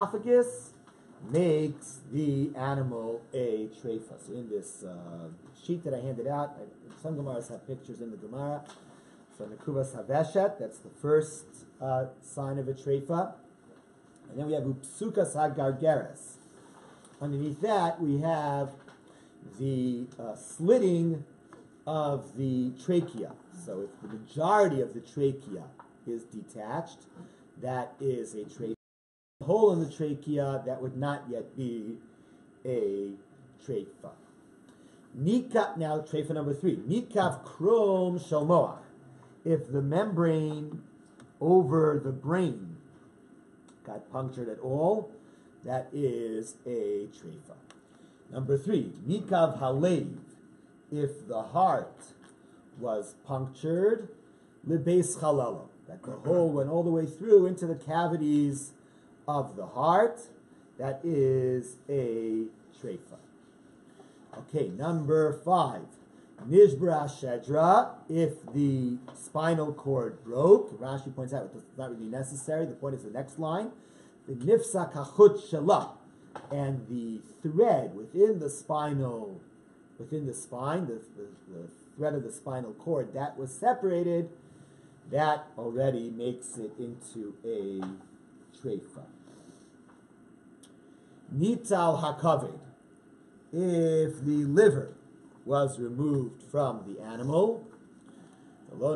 esophagus makes the animal a treifa. So in this sheet that I handed out, some Gemaras have pictures in the Gemara. So Nekuvas Haveshet, that's the first sign of a treifa. And then we have Upsukas Hagargeres. Underneath that, we have the slitting of the trachea. So if the majority of the trachea is detached, that is a treifa. The hole in the trachea, that would not yet be a treifa. Now, treifa number 3. Nikav krom shalmoach. If the membrane over the brain got punctured at all, that is a treifa. Number 3. Nikav halev. If the heart was punctured, libeis chalalo. That the hole went all the way through into the cavities of the heart, that is a treifa. Okay, number 5. Nishbra shedra, if the spinal cord broke. Rashi points out it's not really necessary. The point is the next line. The nifsa kachut shala, and the thread within the spine, the thread of the spinal cord that was separated, that already makes it into a treifa. Nital hakaved, if the liver was removed from the animal, and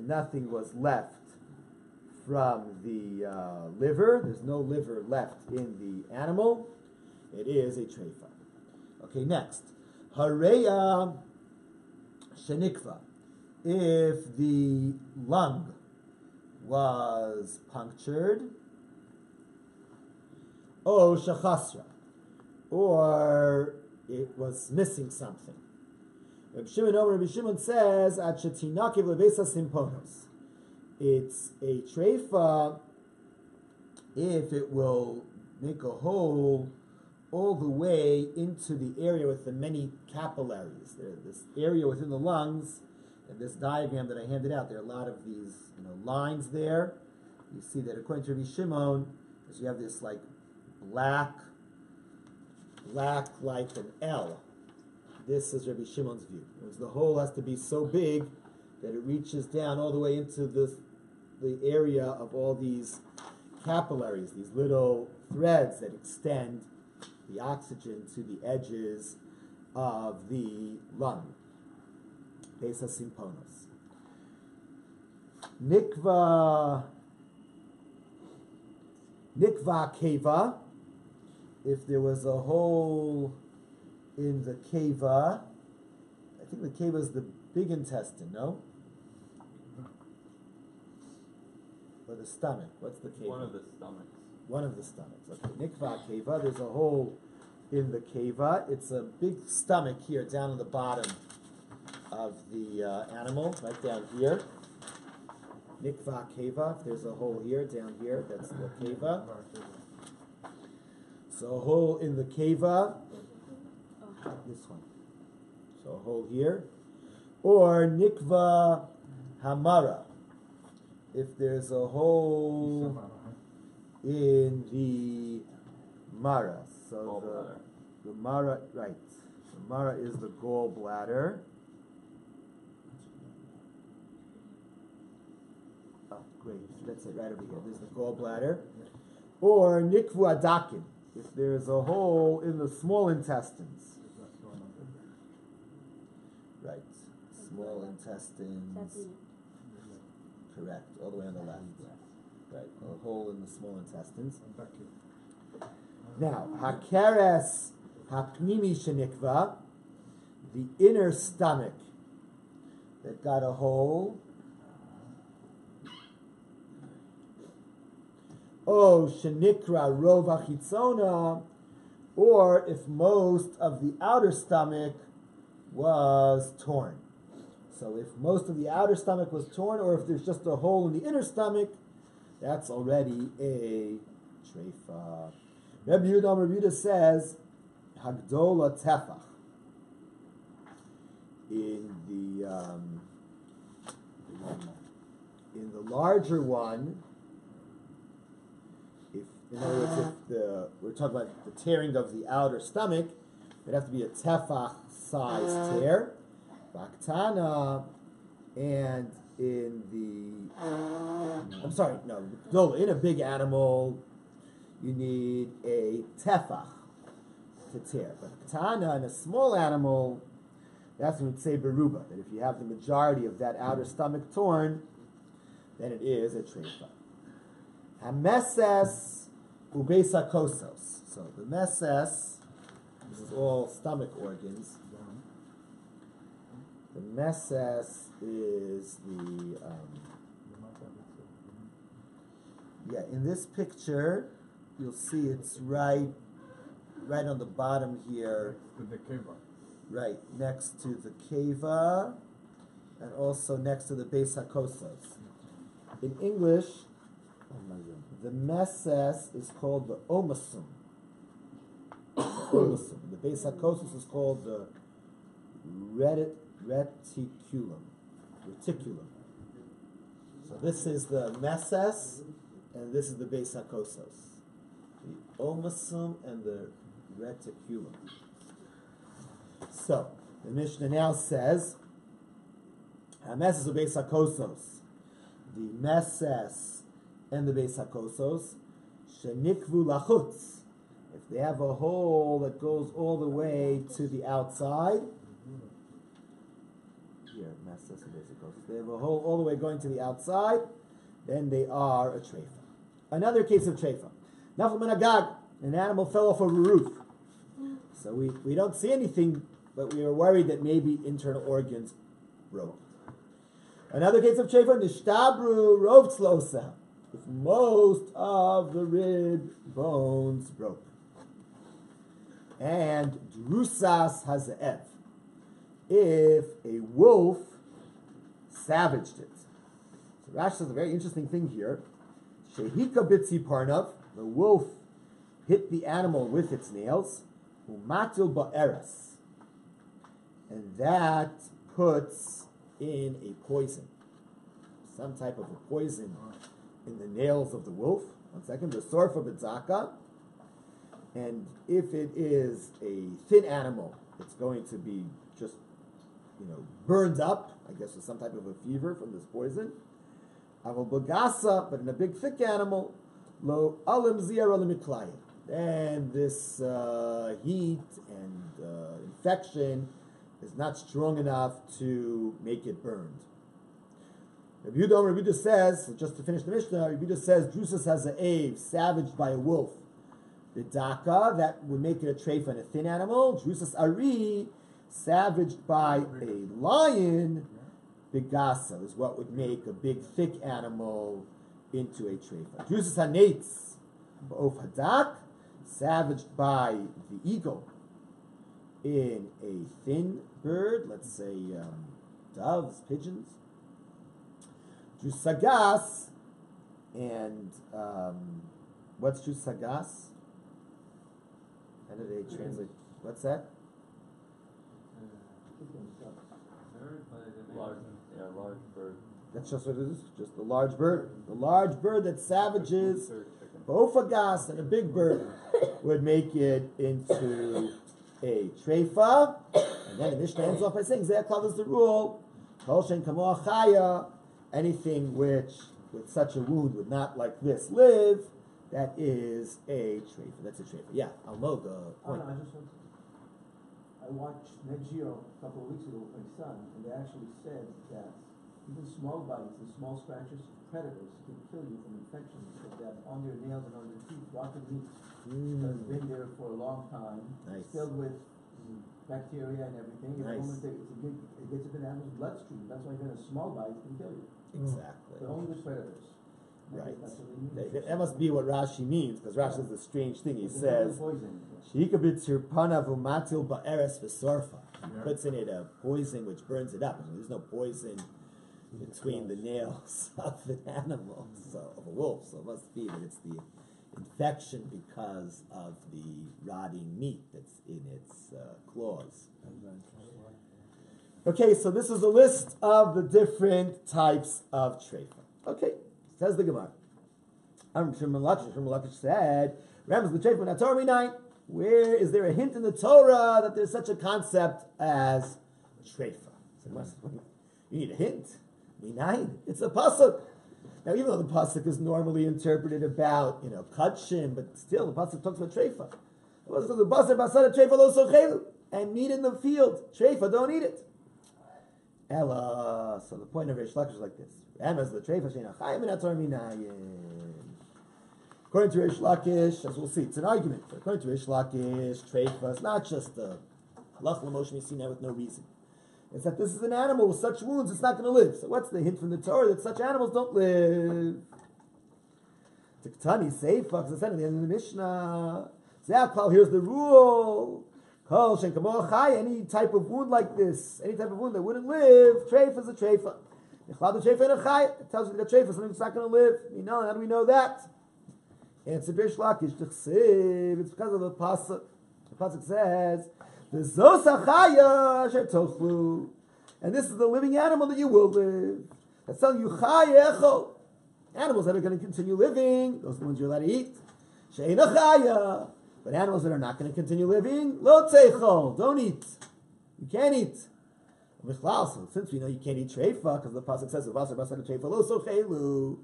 nothing was left from the liver, there's no liver left in the animal, it is a treifa. Okay, next. Hareya shenikva, if the lung was punctured, O shachasra, or it was missing something. Rabbi Shimon says, Ad shetinakiv levesa simponos. It's a treifa if it will make a hole all the way into the area with the many capillaries. There's this area within the lungs, and this diagram that I handed out, there are a lot of these lines there. You see that according to Rabbi Shimon, as you have this like black like an L. This is Rabbi Shimon's view. The hole has to be so big that it reaches down all the way into the area of all these capillaries, these little threads that extend the oxygen to the edges of the lung. Besa simponos. Nikva keva, if there was a hole in the keva, I think the keva is the big intestine, no? Or the stomach. What's the keva? One of the stomachs. One of the stomachs. Okay. Nikva keva, there's a hole in the keva. It's a big stomach here down on the bottom of the animal, right down here. Nikva keva, if there's a hole here, down here, that's the keva. So a hole in the keva, this one. So a hole here. Or nikva hamara, if there's a hole in the mara. So the mara, right. The mara is the gallbladder. Oh, great. That's it, right over here. There's the gallbladder. Or nikvu adakin, if there's a hole in the small intestines. Right. Small intestines. Correct. All the way on the left. Right. A hole in the small intestines. Now, hakeres hapnimi shenikva, the inner stomach that got a hole. O shenikra rova chitzona, or if most of the outer stomach was torn. So if most of the outer stomach was torn, or if there's just a hole in the inner stomach, that's already a treifa. Rabbi Yehuda says, Hagdola tefach. In the larger one, in other words, if we're talking about the tearing of the outer stomach, it'd have to be a tefach size tear. Baktana, and in in a big animal, you need a tefach to tear. But Baktana, in a small animal, that's what we'd say beruba, that if you have the majority of that outer stomach torn, then it is a treifa. Hameses ubesakosos. So the meses, this is all stomach organs. The meses is the in this picture, you'll see it's right on the bottom here. With the kiva. Right, next to the keva, and also next to the beis hakosos. In English, the meses is called the omasum. The beis hakosos is called the reticulum. So this is the meses, and this is the beis hakosos. The omasum and the reticulum. So, the Mishnah now says, HaMeses u'beis hakosos, the meses and the beis hakosos, shenikvu lachutz, if they have a hole that goes all the way to the outside, here, meses and beis hakosos, they have a hole all the way going to the outside, then they are a treifa. Another case of treifa. Nafal min hagag, an animal fell off a roof. So we don't see anything, but we are worried that maybe internal organs broke. Another case of treifa, nishtabru rov tzlosa, if most of the rib bones broke. And drusas hazeev, if a wolf savaged it. So Rashi says a very interesting thing here. Shehika bitzi parnav, the wolf hit the animal with its nails, umatil ba'eres, and that puts in a poison, some type of a poison in the nails of the wolf. One second, the sorfa b'tzaka, and if it is a thin animal, it's going to be just, burned up, I guess with some type of a fever from this poison. Aval bagasa, but in a big thick animal, lo alim ziyar alim miklayim. Then this heat and infection is not strong enough to make it burned. Rabbi Yehuda says, just to finish the Mishnah, Rabbi Yehuda says, Drusas has an ave, savaged by a wolf. The daka, that would make it a treifa and a thin animal. Drusas ari, savaged by a lion. Bigasa is what would make a big, thick animal into a treifa. Drusas hanetz, ba'of hadak, savaged by the eagle in a thin bird, let's say doves, pigeons. Drusagas, and what's drusagas? How do they translate? What's that? Large bird. That's just what it is, just a large bird. The large bird that savages, bofagas, and a big bird would make it into a treifa. And then the Mishnah ends off by saying, Zeh is the rule, Kol shen kamo achaya, anything which with such a wound would not like this live, that is a treifa. That's a treifa. Yeah, Almog, point. I watched Net Geo a couple of weeks ago with my son, and they actually said that even small bites and small scratches of predators can kill you from infections that on your nails and on your teeth, rotten meat that has been there for a long time, filled with bacteria and everything. The moment it gets into the animal's bloodstream, that's why even a small bite can kill you. Exactly. But only with predators. Right. That's what they mean. That must be what Rashi means, because Rashi says a strange thing. He says, poison. He puts in it a poison which burns it up. I mean, there's no poison between the nails of an animal, of a wolf. So it must be that it's the infection because of the rotting meat that's in its claws. Okay, so this is a list of the different types of treifa. Okay, says the Gemara. Shmuel said, Rams l'treifa min haTorah minayin. Where is there a hint in the Torah that there's such a concept as treifa? You need a hint. Minayin. It's a pasuk. Now, even though the pasuk is normally interpreted about, kudshim, but still the pasuk talks about treifa. The pasuk basara treifa lo sochelu, and meat in the field. Treifa, don't eat it. Ella. So the point of Reish Lakish is like this. Rams l'treifa she'eina chayim min haTorah minayin. According to Reish Lakish, as we'll see, it's an argument. But according to Reish Lakish, treifa is not just a halach l'moshe misina with no reason. It's that this is an animal with such wounds, it's not going to live. So what's the hint from the Torah that such animals don't live? Tiktani Seifa, because I said at the end of the Mishnah, Ze'aklal, here's the rule. Kol shen kamo chai, any type of wound like this, any type of wound that wouldn't live, treifa is a treifa. Nichlad treifa in a chai, it tells you that treifa is something that's not going to live. How do we know that? And it's a Reish Lakish, it's because of the pasuk. The pasuk says, and this is the living animal that you will live. That's telling you chayecho. Animals that are going to continue living, those are the ones you're allowed to eat. She'eina chaya. But animals that are not going to continue living, lo teichol, don't eat. You can't eat. So since we know you can't eat treifa, because the pasuk says v'asar basar treifa lo sochelu,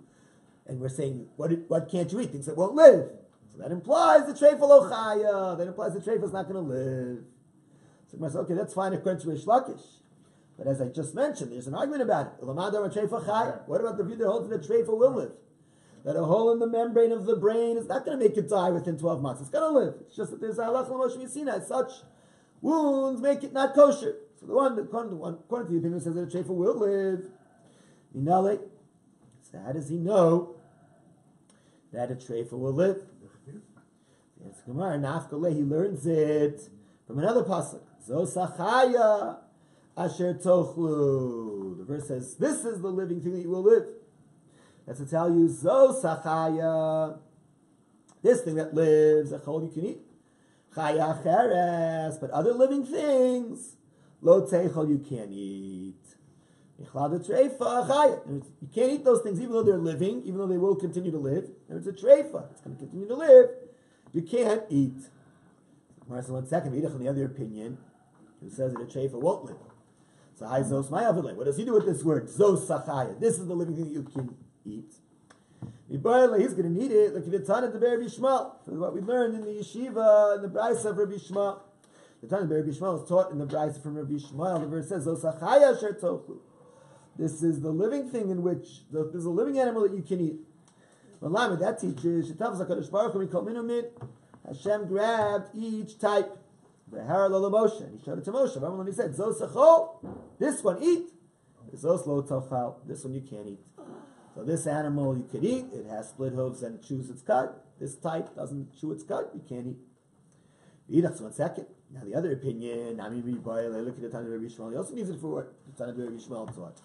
and we're saying what can't you eat? Things that won't live. So that implies the treifa lo chaya. That implies the treifa is not going to live. So okay, that's fine according to Reish Lakish. But as I just mentioned, there's an argument about it. What about the view that holds that treifa will live? That a hole in the membrane of the brain is not going to make it die within 12 months. It's going to live. It's just that there's halach l'moshe misina. Such wounds make it not kosher. So according to the opinion says that a treifa will live. So how does he know that a treifa will live? Yes, Gemara Nafkale, he learns it from another pasuk. Zosachaya asher tochlu. The verse says, this is the living thing that you will live. That's to tell you, Zosachaya, this thing that lives, echol you can eat. Chaya cheres, but other living things, lo teichol you can't eat. You can't eat those things even though they're living, even though they will continue to live. There's a treifa, it's going to continue to live. You can't eat. So 1 second, on the other opinion, who says that a treifa won't live. So what does he do with this word? Zos sachaya. This is the living thing that you can eat. He's going to need it. Look at the Tana of Rabbi Shmuel. For what we learned in the yeshiva, in the brayso of Rabbi Shmuel. The Tana of Rabbi Shmuel is taught in the brayso from Rabbi Shmuel. The verse says, Zos sachaya asher tochlu. This is the living thing in which, there's a living animal that you can eat. That teaches, Hashem grabbed each type. And he showed it to Moshe. Remember when he said, Zosachol, this one eat. Zos lo tochal, this one you can't eat. So this animal you could eat, it has split hooves and chews its cud. This type doesn't chew its cud, you can't eat. Eat us 1 second. Now the other opinion, look at the Tana of Rabbi Shmuel. He also needs it for what the Tana of Rabbi Shmuel taught.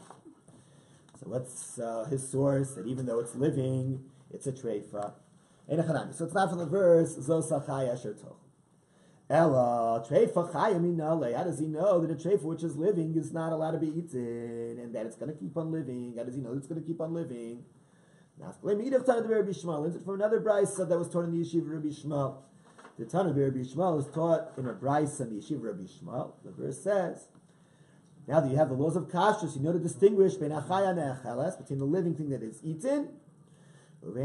So what's his source? That even though it's living, it's a treifa. So it's not from the verse, Zosachai asher toch. Ella, treifa chaya minale. How does he know that a treifa which is living is not allowed to be eaten and that it's going to keep on living? How does he know that it's going to keep on living? Learns it from another brayso that was taught in the yeshiva of Rabbi Shmuel. The Tana of Rabbi Shmuel is taught in a brayso in the yeshiva of Rabbi Shmuel. The verse says, now that you have the laws of kashrus, you know to distinguish between the living thing that is eaten and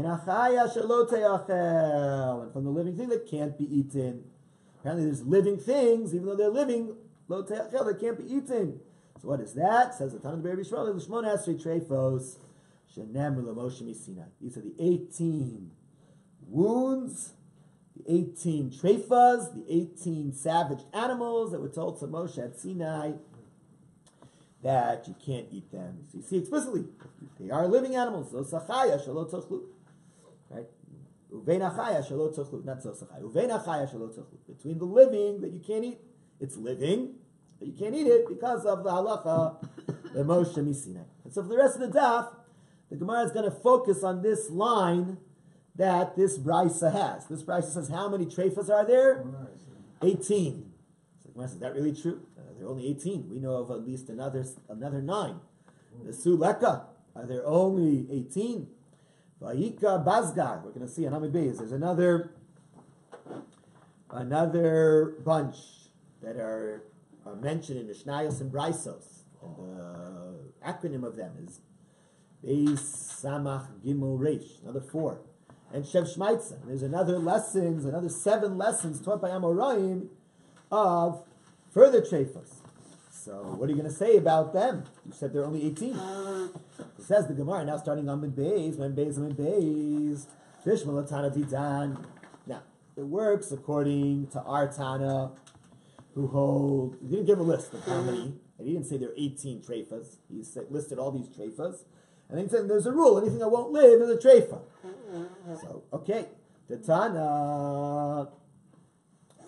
from the living thing that can't be eaten. Apparently there's living things, even though they're living, lo te'achel, they can't be eaten. So what is that? Says the Tana of Rabbi Shmuel, the Shmona Esrei Treifos, shenemru l'Moshe miSinai. These are the 18 wounds, the 18 treifas, the 18 savage animals that were told to Moshe at Sinai that you can't eat them. So you see explicitly, they are living animals. Zosachaya shelo tochlu. Right? Uveinachaya shelo tochlu. Not zosachaya. Uveinachaya shelo tochlu. Between the living that you can't eat, it's living, but you can't eat it because of the halacha, the Moshe miSinai. And so for the rest of the daf, the Gemara is going to focus on this line that this brayso has. This brayso says, how many treifas are there? 18. So the Gemara says, is that really true? There are only 18. We know of at least another 9. The Suleka, are there only 18? Vayika Bazgar. We're going to see on Amid Beis. There's another bunch that are mentioned in Mishnayos and Braisos. And the acronym of them is Beis Samach Gimel Reish. Another 4. And Shev Shmaitza. There's another 7 lessons taught by Amoraim of further treifas. So what are you going to say about them? You said there are only 18. It says the Gemara, now starting on Mid Beis, Fishmal Tana Didan. Now, it works according to our Tana, who hold, he didn't give a list of how many, and he didn't say there are 18 treifas. He listed all these treifas. And then he said there's a rule, anything that won't live is a treifa. So, okay. The Tana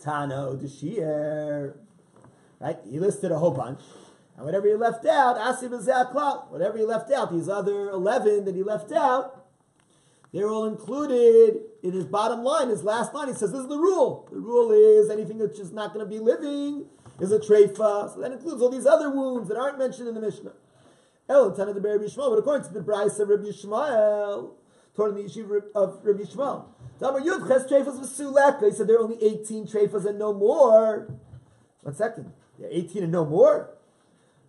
Odeshir. Right? He listed a whole bunch. And whatever he left out, whatever he left out, these other 11 that he left out, they're all included in his bottom line, his last line. He says, this is the rule. The rule is anything that's just not going to be living is a treifa. So that includes all these other wounds that aren't mentioned in the Mishnah. But according to the Bryce of Rabbi Yishmael, taught in the yeshiva of Rabbi Yishmael, he said there are only 18 treifas and no more. 1 second. There are 18 and no more?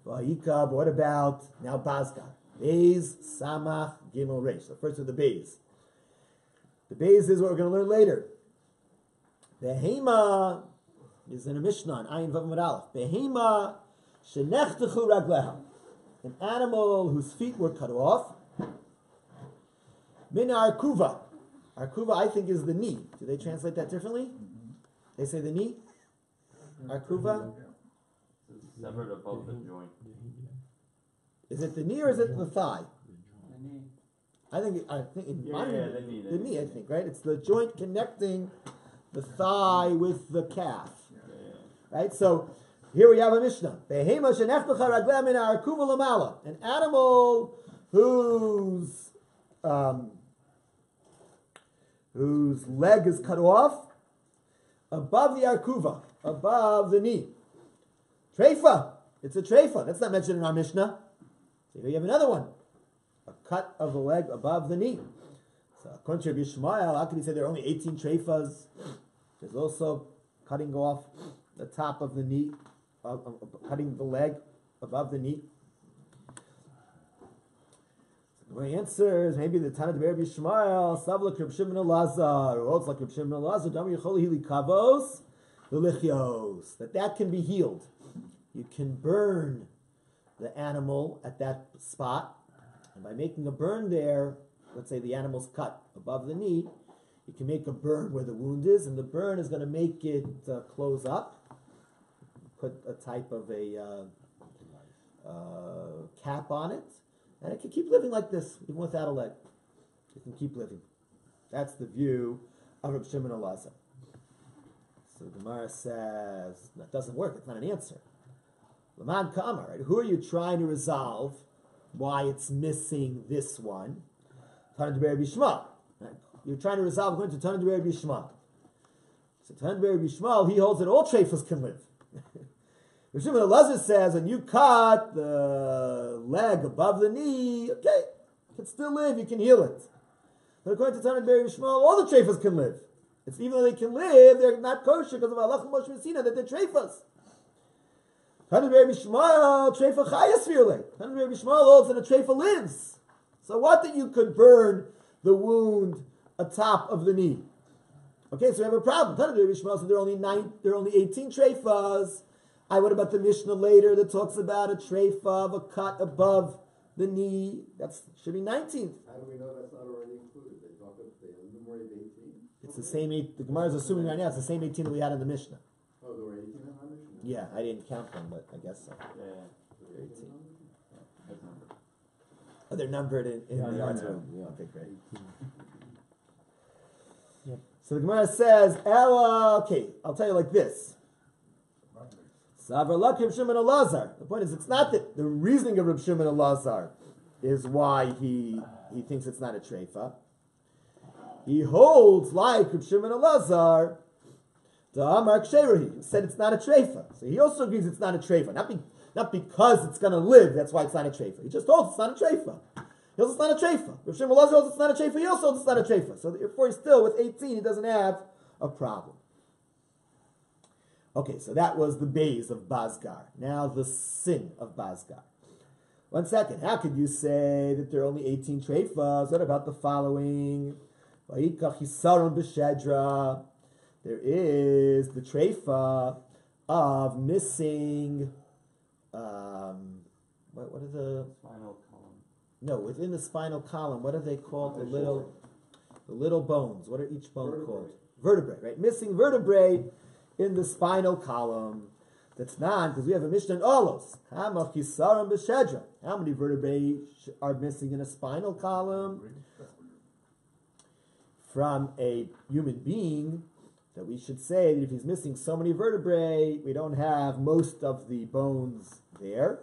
But what about now Bazgar? Beis, Samach, Gimel, Reish. So first with the Beis. The Beis is what we're going to learn later. Behema is in a Mishnah on Ayin Vav Amud Aleph. Behema shenechtechu ragleha. An animal whose feet were cut off. Min arkuva. Arkuva, I think, is the knee. Do they translate that differently? They say the knee? Arkuva? Severed above the joint. Is it the knee or is it the thigh? The knee. I think the knee. I think, right? It's the joint connecting the thigh with the calf. Right? So here we have a Mishnah. An animal whose leg is cut off above the arkuva, above the knee. Treifa. It's a treifa. That's not mentioned in our Mishnah. So here you have another one. A cut of the leg above the knee. So according to Rabbi Yishmael, how can he say there are only 18 treifas? There's also cutting off the top of the knee, cutting the leg above the knee. So the answer is maybe the Tana of Rabbi Yishmael, Savla Reb Shimon Elazar, or also like Reb Shimon Elazar, Dam Yechol Hili Kavos, V'Lichios, that can be healed. You can burn the animal at that spot, and by making a burn there, let's say the animal's cut above the knee, you can make a burn where the wound is, and the burn is going to make it close up. Put a type of a cap on it, and it can keep living like this, even without a leg. It can keep living. That's the view of Reb Shimon Elazar. So the Gemara says, that doesn't work, it's not an answer. Laman Kama, right? Who are you trying to resolve why it's missing this one? Tana Rabbi Yishmael. Right? You're trying to resolve according to Tana Rabbi Yishmael. So Tana Rabbi Yishmael, he holds that all treifas can live. Rabbi Shimon Elazar says, when you cut the leg above the knee, okay, it can still live, you can heal it. But according to Tana Rabbi Yishmael, all the treifas can live. It's even though they can live, they're not kosher because of Allah Moshe Messina, that they're treifas. Tana Rabbi Yishmael, treifa chayas virle. Tana Rabbi Yishmael holds that a treifa lives. So what that you could burn the wound atop of the knee? Okay, so we have a problem. Tana Rabbi Yishmael said there are only 18 treifas. What about the Mishnah later that talks about a treifa of a cut above the knee? That should be 19. How do we know that's not already included? They talk about the enumerated 18. It's the same 8. The Gemara is assuming right now it's the same 18 that we had in the Mishnah. Oh, there were 18 in the Mishnah? Yeah, I didn't count them, but I guess so. Yeah. They're 18. That's number. Oh, they're numbered in the yeah, yards yeah. room. Yeah, okay, great. So the Gemara says, Ella, okay, I'll tell you like this. Savra lak Reb Shimon Elazar. The point is, it's not that the reasoning of Reb Shimon Elazar is why he thinks it's not a treifa. He holds like Reb Shimon Elazar. Mark Sherahi said it's not a treifa. So he also agrees it's not a treifa. Not because it's going to live, that's why it's not a treifa. He just holds it's not a treifa. He holds it's not a treifa. Rav Shimon Elazar holds it's not a treifa. He also holds it's not a treifa. So therefore, he's still with 18. He doesn't have a problem. Okay, so that was the base of Bazgar. Now the sin of Bazgar. 1 second. How could you say that there are only 18 treifas? What about the following? There is the treifa of missing. What are the Spinal column. No, within the spinal column? What are they called? The little bones. What are each bone called? Vertebrae, right? Missing vertebrae in the spinal columm. That's not, because we have a Mishnah in Olos. How many vertebrae are missing in a spinal column? From a human being, that we should say that if he's missing so many vertebrae, we don't have most of the bones there,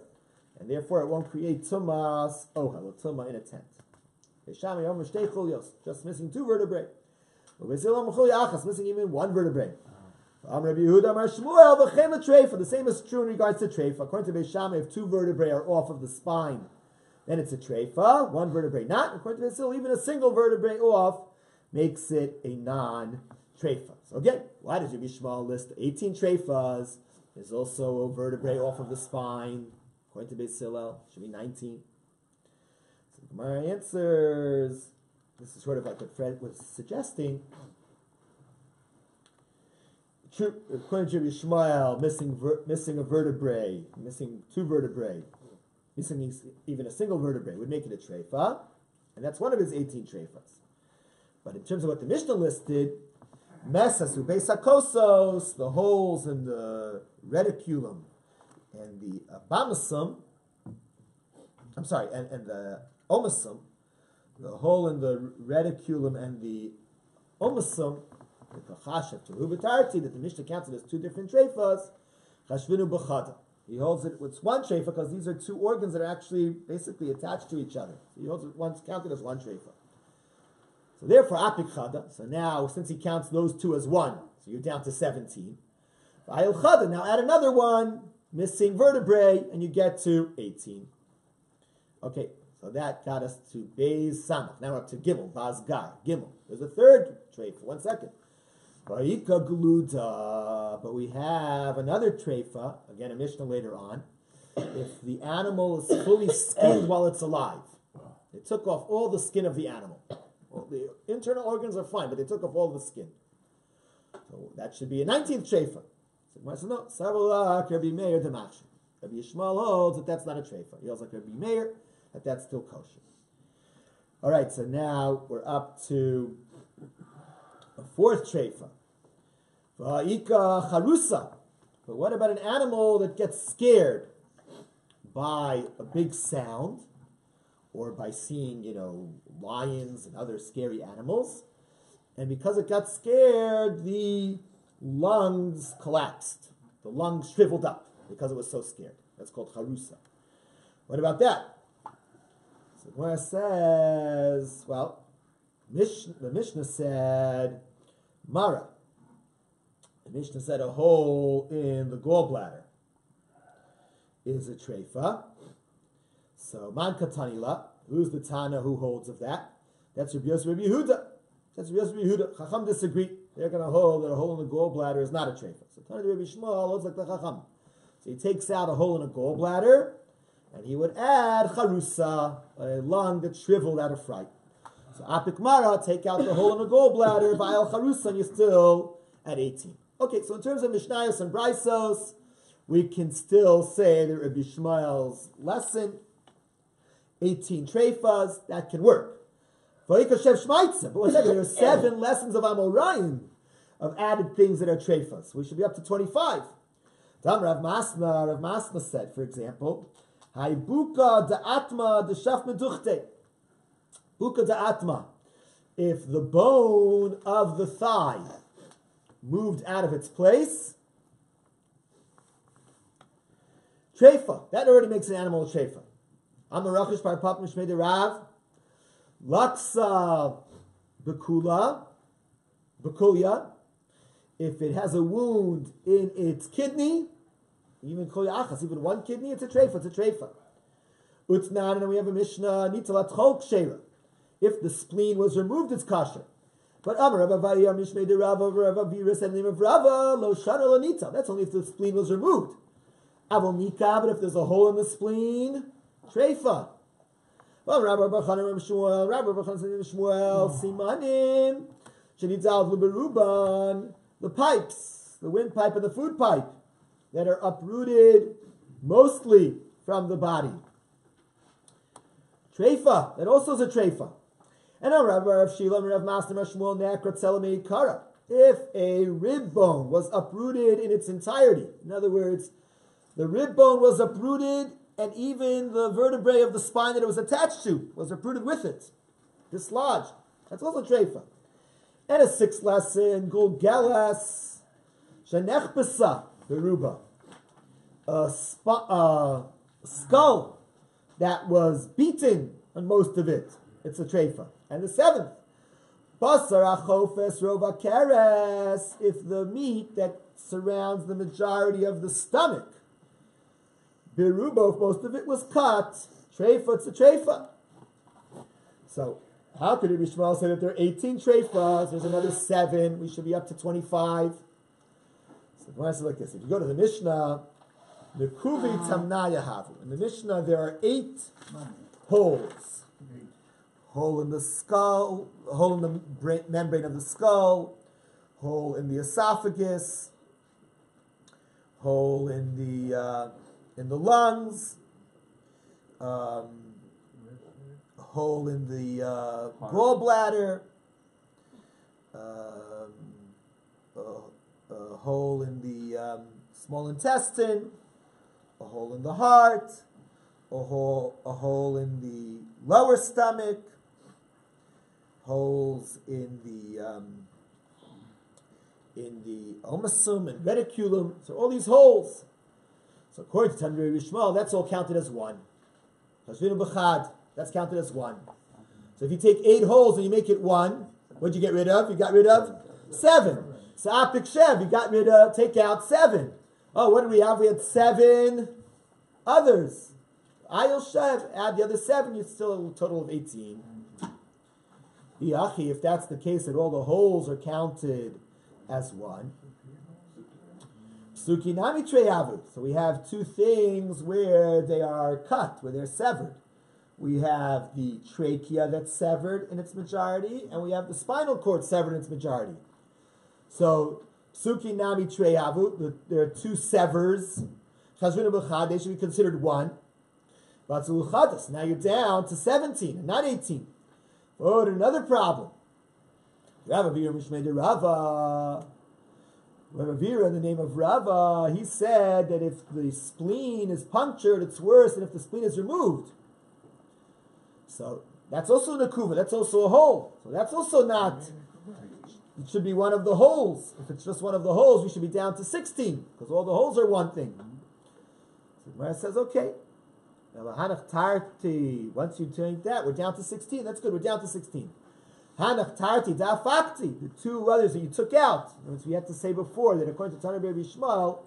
and therefore it won't create tumas ohel, a tumah in a tent. Just missing 2 vertebrae. Missing even 1 vertebrae. The same is true in regards to treifa. According to Beis Shammai, if 2 vertebrae are off of the spine, then it's a treifa. 1 vertebrae not. According to Beis Hillel, even a single vertebrae off makes it a non-treifa. So again, why does Rabbi Shmuel list 18 treifas? There's also a vertebrae off of the spine. According to Beis Hillel, it should be 19. So the Gemara answers. This is sort of like what Fred was suggesting. According to Rabbi Shmuel, missing a vertebrae, missing 2 vertebrae, missing even a single vertebrae would make it a treifa, and that's one of his 18 treifas. But in terms of what the Mishnah listed, mesas ubesakosos, the holes in the reticulum and the abomasum, and the omasum, the hole in the reticulum and the omasum, the chashav to hubatarti, that the Mishnah counts it as 2 different treifas, chashvinu b'chada. He holds it with 1 treifa because these are 2 organs that are actually basically attached to each other. So he holds it counted as 1 treifa. So therefore, apik chada. So now, since he counts those 2 as 1, so you're down to 17. V'ayil chada. Now add another 1, missing vertebrae, and you get to 18. Okay, so that got us to Beis Samach. Now we're up to Gimel, Bazgar, Gimel. There's a 3rd treifa. 1 second. Vayika gluda. But we have another treifa, again a Mishnah later on. If the animal is fully skinned while it's alive, they took off all the skin of the animal. Well, the internal organs are fine, but they took off all the skin. So that should be a 19th treifa. So no, Rabbi Meir Damashi. Rabbi Yishmael holds that that's not a treifa. He holds like Rabbi Meir that that's still kosher. All right, so now we're up to a 4th treifa. Va'ika charusa. But what about an animal that gets scared by a big sound, or by seeing, lions and other scary animals, and because it got scared, the lungs collapsed. The lungs shriveled up because it was so scared. That's called charusa. What about that? So the Gemara says, well, the Mishnah said, Mara. The Mishnah said a hole in the gallbladder is a treifa. So, man katanila, who's the Tana who holds of that? That's Rabbi Yosef Rabbi Yehuda. That's Rabbi Yosef Rabbi Yehuda. Chacham disagree. They're going to hold that a hole in the gallbladder is not a treifa. So, Tana Rabbi Shmuel holds like the Chacham. So, he takes out a hole in a gallbladder, and he would add charusa, a lung that shriveled out of fright. So, apik mara, take out the hole in the gallbladder, va'al charusa, and you're still at 18. Okay, so in terms of Mishnayos and Braisos, we can still say that Rabbi Shmuel's lesson, 18 treifas, that can work. But 1 second, there are 7 lessons of Amorayim, of added things that are treifas. We should be up to 25. Rav Masna said, for example, Buka da'atma d'shaf meduchte. Buka da'atma. If the bone of the thigh moved out of its place, treifa. That already makes an animal a treifa. Amarachish par pap mishmei Rav. Laksa bekulya. If it has a wound in its kidney, even kolya achas, even 1 kidney, it's a treifa. Utnan, and we have a Mishnah, Nitalat Chol Ksheira. If the spleen was removed, it's kosher. But Amar Rabbi Vayir Mishmei de Rava, Rabbi Vira said the name of Rava, Lo Shana Lo Nita. That's only if the spleen was removed. Avol Nika, but if there's a hole in the spleen, Treifa. Well, Rabbi Barchan Rabbi Shmuel, Simanim, Shenitzal Luberuban, the pipes, the windpipe and the food pipe that are uprooted mostly from the body. Treifa, that also is a treifa. And on Rabbi Rav Shila, Rav Master Shmuel Nekrat Selamei Kara, if a rib bone was uprooted in its entirety, in other words, the rib bone was uprooted and even the vertebrae of the spine that it was attached to was uprooted with it, dislodged. That's also treifa. And a sixth lesson, Gul Gelas, Shanech Besa, Beruba, a skull that was beaten on most of it. It's a treifa. And the seventh, Basar Achofes Rova Keres, if the meat that surrounds the majority of the stomach, Beruba, if most of it was cut, treifa, it's a treifa. So, how could Rabbi Shmuel say that there are 18 treifas? There's another 7. We should be up to 25. So the Gemara says like this: if you go to the Mishnah, the Kuvi Tamnaya Havu. In the Mishnah, there are 8 holes. Hole in the skull, hole in the membrane of the skull, hole in the esophagus, hole in the lungs, hole in the gallbladder, a hole in the small intestine, a hole in the heart, a hole in the lower stomach, holes in the omasum and reticulum. So all these holes. So according to Tanri Rishmal, that's all counted as 1. That's counted as 1. So if you take 8 holes and you make it 1, what'd you get rid of? You got rid of 7. So Apik Shev, you got rid of, take out 7. Oh, what did we have? We had 7 others. Ayil Shev, add the other 7, you're still a total of 18. If that's the case, that all the holes are counted as 1. Sukinami treyavu. So we have 2 things where they are cut, where they're severed. We have the trachea that's severed in its majority, and we have the spinal cord severed in its majority. So sukinami treyavu, there are 2 severs. Chazrina b'chad, they should be considered 1. Batzuluchadas, now you're down to 17 and not 18. Oh, another problem. Rabbi Vira Mishmei de Rava. Rabbi Vira, in the name of Rava, he said that if the spleen is punctured, it's worse than if the spleen is removed. So that's also nakuva. That's also a hole. So that's also not. It should be one of the holes. If it's just one of the holes, we should be down to 16 because all the holes are one thing. So Gemara says, okay. Once you take that, we're down to 16. That's good. We're down to 16. Hanach tarti dafakti, the 2 others that you took out. As we had to say before, that according to Tanur Rabbi Shmuel,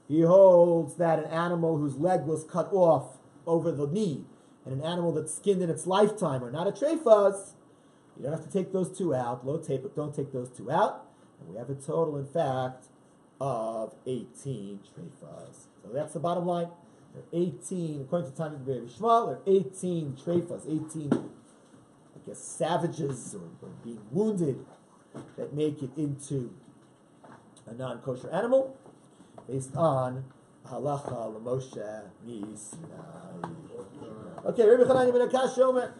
he holds that an animal whose leg was cut off over the knee and an animal that's skinned in its lifetime are not a treifas. You don't have to take those 2 out. Low tape, but don't take those 2 out. And we have a total, in fact, of 18 treifas. So that's the bottom line. There are 18, according to Tanur Rabbi Shmuel, there are 18 treifas, 18, I guess, savages or being wounded that make it into a non-kosher animal based on halacha l'Moshe Sinai. Okay, Rabbi Chananya ben Akash Omer.